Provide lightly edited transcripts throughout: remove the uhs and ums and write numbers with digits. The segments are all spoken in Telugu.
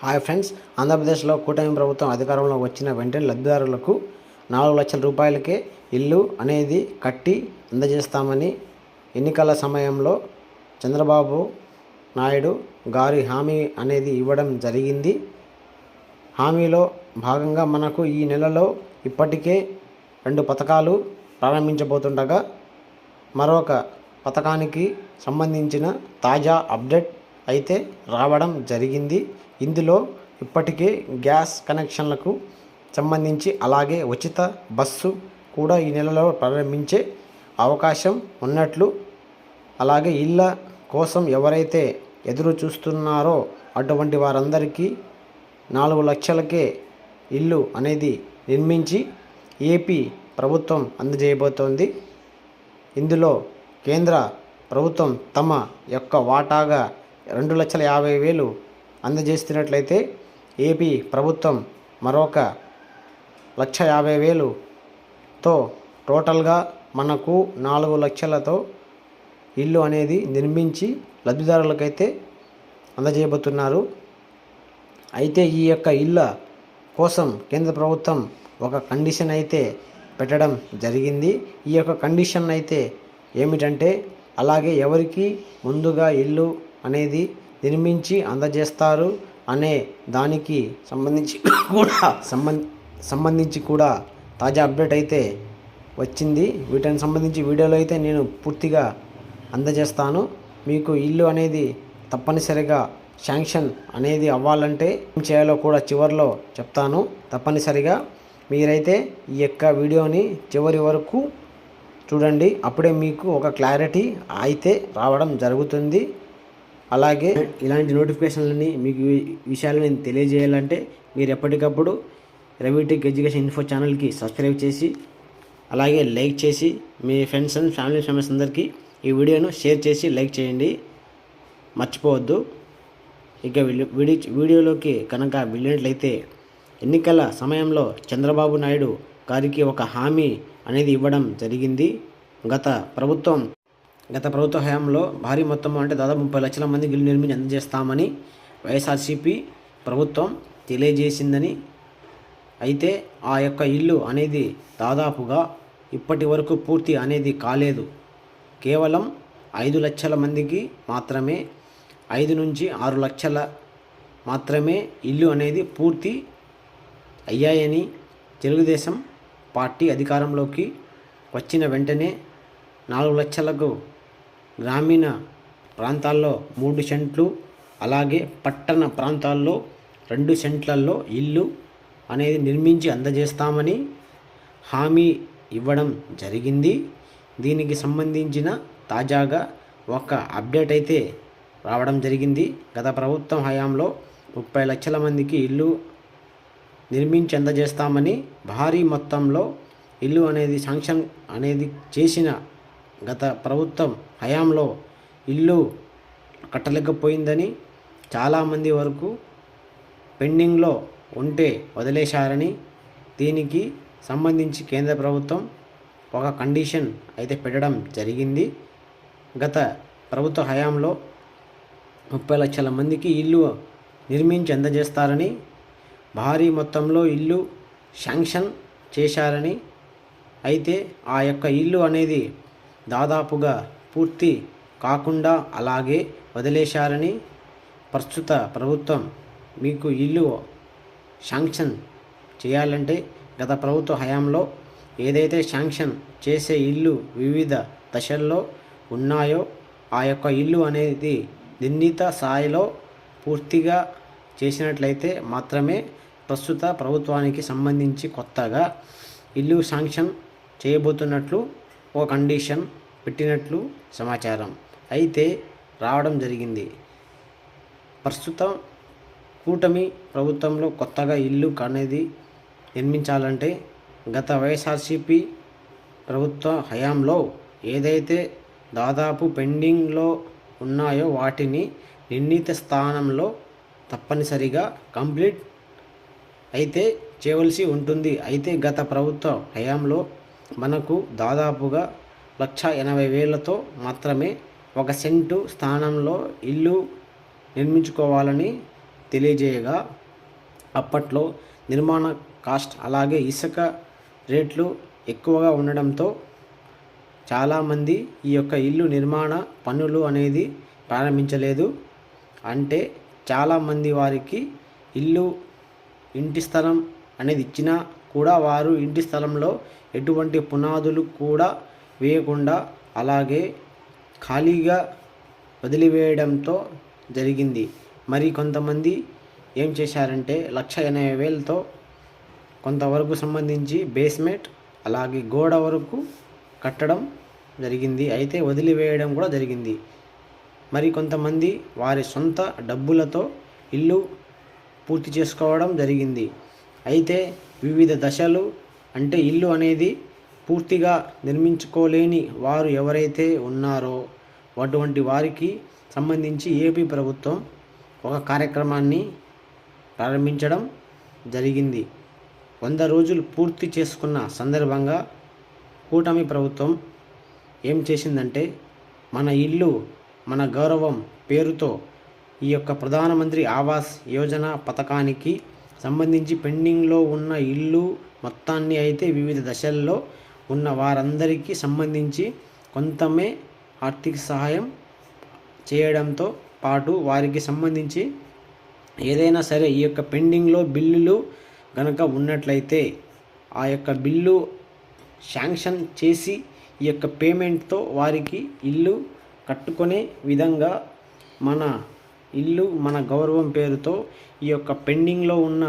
హాయ్ ఫ్రెండ్స్, ఆంధ్రప్రదేశ్లో కూటమి ప్రభుత్వం అధికారంలో వచ్చిన వెంటనే లబ్ధిదారులకు 4 లక్షల రూపాయలకే ఇల్లు అనేది కట్టి అందజేస్తామని ఎన్నికల సమయంలో చంద్రబాబు నాయుడు గారి హామీ అనేది ఇవ్వడం జరిగింది. హామీలో భాగంగా మనకు ఈ నెలలో ఇప్పటికే 2 పథకాలు ప్రారంభించబోతుండగా మరొక పథకానికి సంబంధించిన తాజా అప్డేట్ అయితే రావడం జరిగింది. ఇందులో ఇప్పటికే గ్యాస్ కనెక్షన్లకు సంబంధించి అలాగే ఉచిత బస్సు కూడా ఈ నెలలో ప్రారంభించే అవకాశం ఉన్నట్లు, అలాగే ఇళ్ళ కోసం ఎవరైతే ఎదురు చూస్తున్నారో అటువంటి వారందరికీ 4 లక్షలకే ఇల్లు అనేది నిర్మించి ఏపీ ప్రభుత్వం అందజేయబోతోంది. ఇందులో కేంద్ర ప్రభుత్వం తమ యొక్క వాటాగా 2,50,000 అందజేస్తున్నట్లయితే ఏపీ ప్రభుత్వం మరొక 1,50,000తో టోటల్గా మనకు 4 లక్షలతో ఇల్లు అనేది నిర్మించి లబ్ధిదారులకైతే అందజేయబోతున్నారు. అయితే ఈ యొక్క ఇళ్ళ కోసం కేంద్ర ప్రభుత్వం ఒక కండిషన్ అయితే పెట్టడం జరిగింది. ఈ యొక్క కండిషన్ అయితే ఏమిటంటే, అలాగే ఎవరికి ముందుగా ఇల్లు అనేది నిర్మించి అందజేస్తారు అనే దానికి సంబంధించి కూడా తాజా అప్డేట్ అయితే వచ్చింది. వీటిని సంబంధించి వీడియోలో అయితే నేను పూర్తిగా అందజేస్తాను. మీకు ఇల్లు అనేది తప్పనిసరిగా శాంక్షన్ అనేది అవ్వాలంటే ఏం చేయాలో కూడా చివరిలో చెప్తాను. తప్పనిసరిగా మీరైతే ఈ యొక్క వీడియోని చివరి వరకు చూడండి. అప్పుడే మీకు ఒక క్లారిటీ అయితే రావడం జరుగుతుంది. అలాగే ఇలాంటి నోటిఫికేషన్లని మీకు విషయాలు నేను తెలియజేయాలంటే మీరు ఎప్పటికప్పుడు రవి టెక్ ఎడ్యుకేషన్ ఇన్ఫో ఛానల్కి సబ్స్క్రైబ్ చేసి అలాగే లైక్ చేసి మీ ఫ్రెండ్స్ అండ్ ఫ్యామిలీ మెంబర్స్ అందరికీ ఈ వీడియోను షేర్ చేసి లైక్ చేయండి, మర్చిపోవద్దు. ఇక వీడియోలోకి కనుక వెళ్ళినట్లయితే, ఎన్నికల సమయంలో చంద్రబాబు నాయుడు గారికి ఒక హామీ అనేది ఇవ్వడం జరిగింది. గత ప్రభుత్వ హయాంలో భారీ మొత్తం అంటే దాదాపు 30 లక్షల మందికి ఇల్లు నిర్మించి అందజేస్తామని వైఎస్ఆర్సీపీ ప్రభుత్వం తెలియజేసిందని. అయితే ఆ యొక్క ఇల్లు అనేది దాదాపుగా ఇప్పటి వరకు పూర్తి అనేది కాలేదు. కేవలం 5 లక్షల మందికి మాత్రమే, 5 నుంచి 6 లక్షల మాత్రమే ఇల్లు అనేది పూర్తి అయ్యాయని తెలుగుదేశం పార్టీ అధికారంలోకి వచ్చిన వెంటనే 4 లక్షలకు గ్రామీణ ప్రాంతాల్లో 3 సెంట్లు, అలాగే పట్టణ ప్రాంతాల్లో 2 సెంట్లలో ఇల్లు అనేది నిర్మించి అందజేస్తామని హామీ ఇవ్వడం జరిగింది. దీనికి సంబంధించిన తాజాగా ఒక అప్డేట్ అయితే రావడం జరిగింది. గత ప్రభుత్వం హయాంలో 30 లక్షల మందికి ఇల్లు నిర్మించి అందజేస్తామని భారీ మొత్తంలో ఇల్లు అనేది శాంక్షన్ అనేది చేసిన గత ప్రభుత్వం హయాంలో ఇల్లు కట్టలేకపోయిందని, చాలామంది వరకు పెండింగ్లో ఉంటే వదిలేశారని, దీనికి సంబంధించి కేంద్ర ప్రభుత్వం ఒక కండిషన్ అయితే పెట్టడం జరిగింది. గత ప్రభుత్వ హయాంలో 30 లక్షల మందికి ఇల్లు నిర్మించి అందజేస్తారని, భారీ మొత్తంలో ఇల్లు శాంక్షన్ చేశారని, అయితే ఆ యొక్క ఇల్లు అనేది దాదాపుగా పూర్తి కాకుండా అలాగే వదిలేశారని, ప్రస్తుత ప్రభుత్వం మీకు ఇల్లు శాంక్షన్ చేయాలంటే గత ప్రభుత్వ హయాంలో ఏదైతే శాంక్షన్ చేసే ఇల్లు వివిధ దశల్లో ఉన్నాయో ఆ యొక్క ఇల్లు అనేది నిర్ణీత స్థాయిలో పూర్తిగా చేసినట్లయితే మాత్రమే ప్రస్తుత ప్రభుత్వానికి సంబంధించి కొత్తగా ఇల్లు శాంక్షన్ చేయబోతున్నట్లు ఒక కండిషన్ పెట్టినట్లు సమాచారం అయితే రావడం జరిగింది. ప్రస్తుతం కూటమి ప్రభుత్వంలో కొత్తగా ఇల్లు అనేది నిర్మించాలంటే గత వైఎస్ఆర్సీపీ ప్రభుత్వ హయాంలో ఏదైతే దాదాపు పెండింగ్లో ఉన్నాయో వాటిని నిర్ణీత స్థానంలో తప్పనిసరిగా కంప్లీట్ అయితే చేయవలసి ఉంటుంది. అయితే గత ప్రభుత్వ హయాంలో మనకు దాదాపుగా 1,80,000తో మాత్రమే 1 సెంటు స్థానంలో ఇల్లు నిర్మించుకోవాలని తెలియజేయగా, అప్పట్లో నిర్మాణ కాస్ట్ అలాగే ఇసుక రేట్లు ఎక్కువగా ఉండడంతో చాలామంది ఈ యొక్క ఇల్లు నిర్మాణ పనులు అనేది ప్రారంభించలేదు. అంటే చాలామంది వారికి ఇంటి స్థలం అనేది ఇచ్చినా కూడా వారు ఇంటి స్థలంలో ఎటువంటి పునాదులు కూడా వేయకుండా అలాగే ఖాళీగా వదిలివేయడంతో జరిగింది. మరి కొంతమంది ఏం చేశారంటే 1,80,000తో కొంతవరకు సంబంధించి బేస్మెంట్ అలాగే గోడ వరకు కట్టడం జరిగింది. అయితే వదిలివేయడం కూడా జరిగింది. మరి కొంతమంది వారి సొంత డబ్బులతో ఇల్లు పూర్తి చేసుకోవడం జరిగింది. అయితే వివిధ దశలు అంటే ఇల్లు అనేది పూర్తిగా నిర్మించుకోలేని వారు ఎవరైతే ఉన్నారో అటువంటి వారికి సంబంధించి ఏపీ ప్రభుత్వం ఒక కార్యక్రమాన్ని ప్రారంభించడం జరిగింది. 100 రోజులు పూర్తి చేసుకున్న సందర్భంగా కూటమి ప్రభుత్వం ఏం చేసిందంటే మన ఇల్లు మన గౌరవం పేరుతో ఈ యొక్క ప్రధానమంత్రి ఆవాస్ యోజన పథకానికి సంబంధించి పెండింగ్లో ఉన్న ఇల్లు మొత్తాన్ని అయితే వివిధ దశల్లో ఉన్న వారందరికీ సంబంధించి కొంతమే ఆర్థిక సహాయం చేయడంతో పాటు వారికి సంబంధించి ఏదైనా సరే ఈ యొక్క పెండింగ్లో బిల్లులు గనక ఉన్నట్లయితే ఆ యొక్క బిల్లు శాంక్షన్ చేసి ఈ యొక్క పేమెంట్తో వారికి ఇల్లు కట్టుకునే విధంగా మన ఇల్లు మన గౌరవం పేరుతో ఈ యొక్క పెండింగ్లో ఉన్న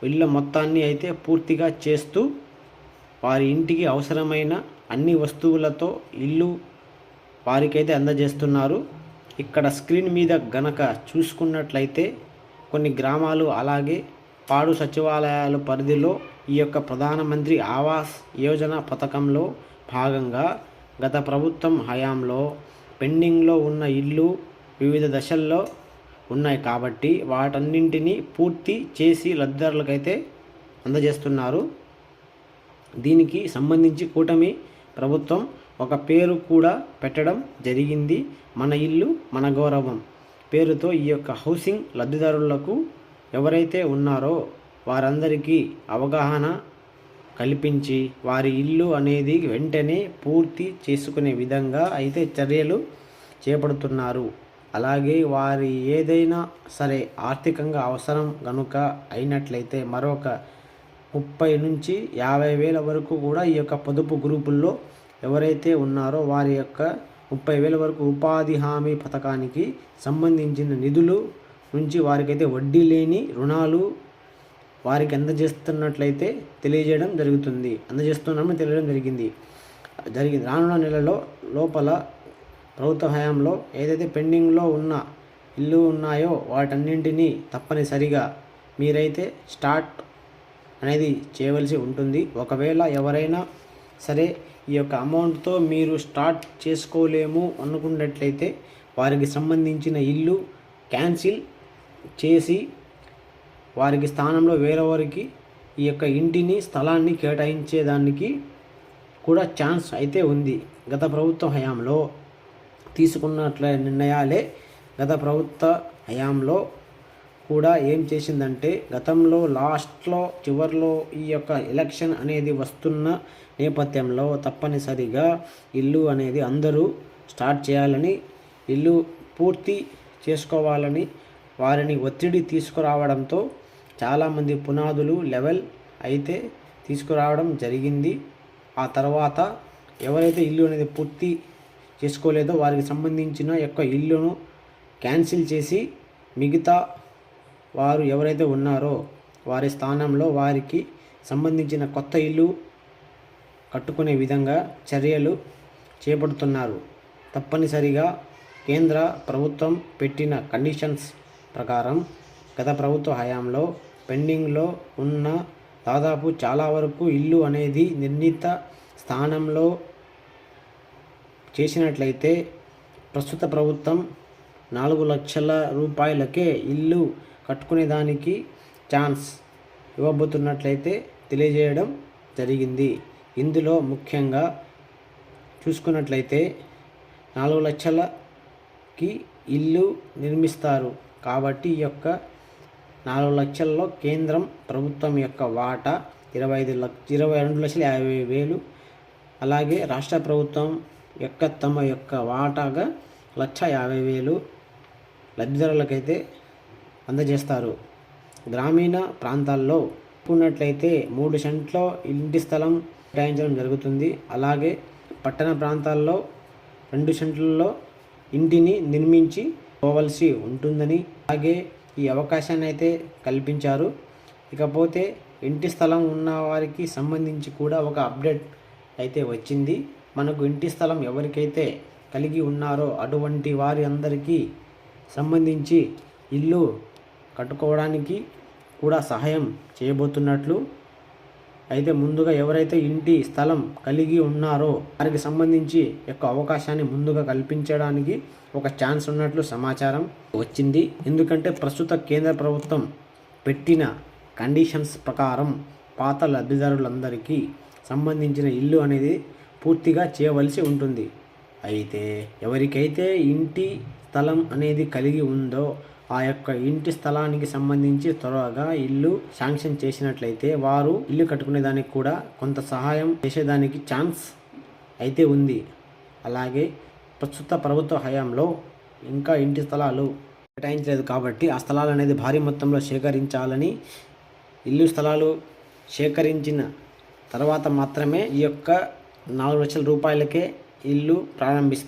ఇళ్ళ మొత్తాన్ని అయితే పూర్తిగా చేస్తూ వారి ఇంటికి అవసరమైన అన్ని వస్తువులతో ఇల్లు వారికైతే అందజేస్తున్నారు. ఇక్కడ స్క్రీన్ మీద గనక చూసుకున్నట్లయితే కొన్ని గ్రామాలు అలాగే పాడు సచివాలయాల పరిధిలో ఈ యొక్క ప్రధానమంత్రి ఆవాస్ యోజన పథకంలో భాగంగా గత ప్రభుత్వం హయాంలో పెండింగ్లో ఉన్న ఇల్లు వివిధ దశల్లో ఉన్నాయి కాబట్టి వాటన్నింటినీ పూర్తి చేసి లబ్ధిదారులకైతే అందజేస్తున్నారు. దీనికి సంబంధించి కూటమి ప్రభుత్వం ఒక పేరు కూడా పెట్టడం జరిగింది. మన ఇల్లు మన గౌరవం పేరుతో ఈ యొక్క హౌసింగ్ లబ్ధిదారులకు ఎవరైతే ఉన్నారో వారందరికీ అవగాహన కల్పించి వారి ఇల్లు అనేది వెంటనే పూర్తి చేసుకునే విధంగా అయితే చర్యలు చేపడుతున్నారు. అలాగే వారి ఏదైనా సరే ఆర్థికంగా అవసరం గనుక అయినట్లయితే మరొక 30 నుంచి 50,000 వరకు కూడా ఈ యొక్క పొదుపు గ్రూపుల్లో ఎవరైతే ఉన్నారో వారి యొక్క 30,000 వరకు ఉపాధి హామీ పథకానికి సంబంధించిన నిధులు నుంచి వారికైతే వడ్డీ లేని రుణాలు వారికి అందజేస్తున్నట్లయితే అందజేస్తున్నామని తెలియడం జరిగింది. రానున్న నెలలో లోపల ప్రభుత్వ హయాంలో ఏదైతే పెండింగ్లో ఉన్న ఇల్లు ఉన్నాయో వాటన్నింటినీ తప్పనిసరిగా మీరైతే స్టార్ట్ అనేది చేయవలసి ఉంటుంది. ఒకవేళ ఎవరైనా సరే ఈ యొక్క అమౌంట్తో మీరు స్టార్ట్ చేసుకోలేము అనుకున్నట్లయితే వారికి సంబంధించిన ఇల్లు క్యాన్సిల్ చేసి వారికి స్థానంలో వేరేవారికి ఈ యొక్క ఇంటిని స్థలాన్ని కేటాయించేదానికి కూడా ఛాన్స్ అయితే ఉంది. గత ప్రభుత్వ హయాంలో తీసుకున్నట్ల నిర్ణయాలే గత ప్రభుత్వ హయాంలో కూడా ఏం చేసిందంటే గతంలో లాస్ట్లో చివరిలో ఈ యొక్క ఎలక్షన్ అనేది వస్తున్న నేపథ్యంలో తప్పనిసరిగా ఇల్లు అనేది అందరూ స్టార్ట్ చేయాలని ఇల్లు పూర్తి చేసుకోవాలని వారిని ఒత్తిడి తీసుకురావడంతో చాలామంది పునాదులు లెవెల్ అయితే తీసుకురావడం జరిగింది. ఆ తర్వాత ఎవరైతే ఇల్లు అనేది పూర్తి చేసుకోలేదో వారికి సంబంధించిన యొక్క ఇల్లును క్యాన్సిల్ చేసి మిగతా వారు ఎవరైతే ఉన్నారో వారి స్థానంలో వారికి సంబంధించిన కొత్త ఇల్లు కట్టుకునే విధంగా చర్యలు చేపడుతున్నారు. తప్పనిసరిగా కేంద్ర ప్రభుత్వం పెట్టిన కండిషన్స్ ప్రకారం గత ప్రభుత్వ హయాంలో పెండింగ్లో ఉన్న దాదాపు చాలా వరకు ఇల్లు అనేది నిర్ణీత స్థానంలో చేసినట్లయితే ప్రస్తుత ప్రభుత్వం 4 లక్షల రూపాయలకే ఇల్లు కట్టుకునేదానికి ఛాన్స్ ఇవ్వబోతున్నట్లయితే తెలియజేయడం జరిగింది. ఇందులో ముఖ్యంగా చూసుకున్నట్లయితే 4 లక్షలకి ఇల్లు నిర్మిస్తారు కాబట్టి ఈ యొక్క 4 లక్షల్లో కేంద్రం ప్రభుత్వం యొక్క వాటా 22,50,000. అలాగే రాష్ట్ర ప్రభుత్వం తమ యొక్క వాటాగా 1,50,000 లబ్ధిదారులకైతే అందజేస్తారు. గ్రామీణ ప్రాంతాల్లో ఉన్నట్లయితే 3 సెంట్ల ఇంటి స్థలం కేటాయించడం జరుగుతుంది. అలాగే పట్టణ ప్రాంతాల్లో 2 సెంట్లలో ఇంటిని నిర్మించి పోవలసి ఉంటుందని అలాగే ఈ అవకాశాన్ని అయితే కల్పించారు. ఇకపోతే ఇంటి స్థలం ఉన్న వారికి సంబంధించి కూడా ఒక అప్డేట్ అయితే వచ్చింది. మనకు ఇంటి స్థలం ఎవరికైతే కలిగి ఉన్నారో అటువంటి వారి అందరికీ సంబంధించి ఇల్లు కట్టుకోవడానికి కూడా సహాయం చేయబోతున్నట్లు అయితే ముందుగా ఎవరైతే ఇంటి స్థలం కలిగి ఉన్నారో వారికి సంబంధించి యొక్క అవకాశాన్ని ముందుగా కల్పించడానికి ఒక ఛాన్స్ ఉన్నట్లు సమాచారం వచ్చింది. ఎందుకంటే ప్రస్తుత కేంద్ర ప్రభుత్వం పెట్టిన కండిషన్స్ ప్రకారం పాత లబ్ధిదారులందరికీ సంబంధించిన ఇల్లు అనేది పూర్తిగా చేయవలసి ఉంటుంది. అయితే ఎవరికైతే ఇంటి స్థలం అనేది కలిగి ఉందో ఆ యొక్క ఇంటి స్థలానికి సంబంధించి త్వరగా ఇల్లు శాంక్షన్ చేసినట్లయితే వారు ఇల్లు కట్టుకునే దానికి కూడా కొంత సహాయం చేసేదానికి ఛాన్స్ అయితే ఉంది. అలాగే ప్రస్తుత ప్రభుత్వ హయాంలో ఇంకా ఇంటి స్థలాలు కేటాయించలేదు కాబట్టి ఆ స్థలాలు అనేది భారీ మొత్తంలో సేకరించాలని, ఇల్లు స్థలాలు సేకరించిన తర్వాత మాత్రమే ఈ యొక్క 4 లక్షల రూపాయలకే ఇల్లు ప్రారంభిస్తారు.